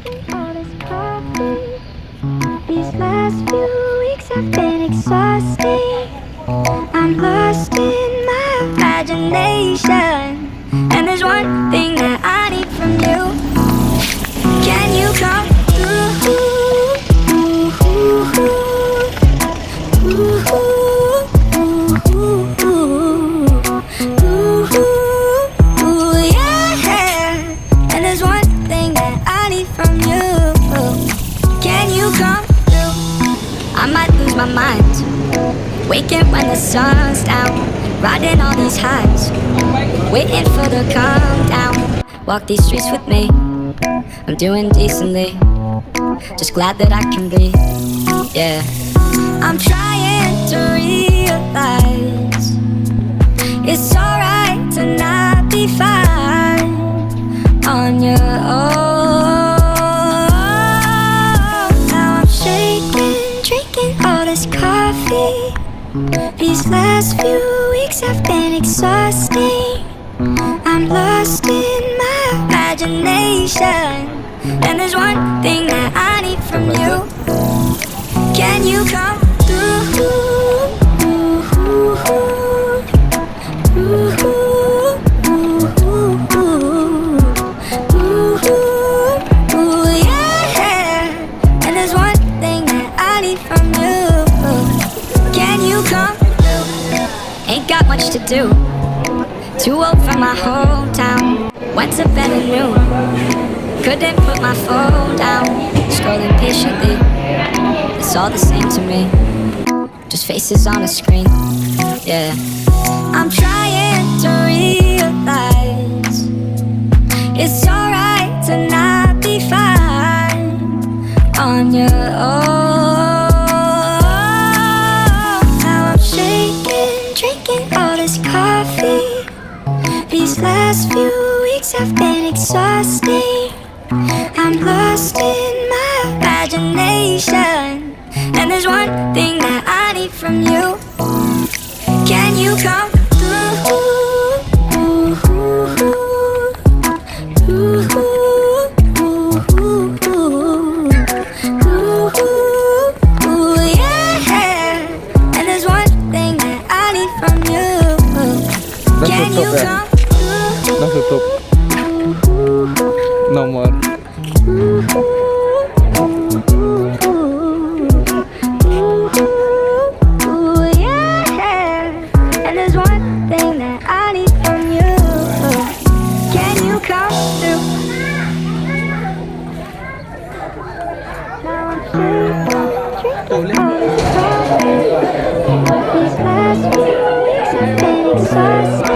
all this coffee. These last few weeks have been exhausting. I'm lost in my imagination, and there's one thing that I need from you. Can you come through? Yeah. And there's one thing that I need from you. Can you come through? I might lose my mind, waking when the sun's down, riding all these highs, waiting for the calm down. Walk these streets with me, I'm doing decently, just glad that I can breathe. Yeah, I'm trying to realize it's alright to not be fine on your own. Now I'm shaking, drinking all this coffee. These last few weeks have been exhausting. I'm lost in my imagination, and there's one thing that I need from you. Can you come through? Yeah. And there's one thing that I need from you. Can you come through? Ain't got much to do, too old for my hometown. Went to bed at noon, couldn't put my phone down. Scrolling patiently, it's all the same to me, just faces on a screen. Yeah, I'm trying to realize it's alright to not be fine on your own. Now I'm shaking, drinking all this coffee. These last few weeks have been exhausting. I'm lost in my imagination, and there's one thing that I need from you. Can you come through? Yeah. And there's one thing that I need from you. Can you come through? Dah tutup nomor. Yeah. And there's one thing that I need from you. Can you come through? Now I'm drinking all this coffee. These last few weeks have been exhausting.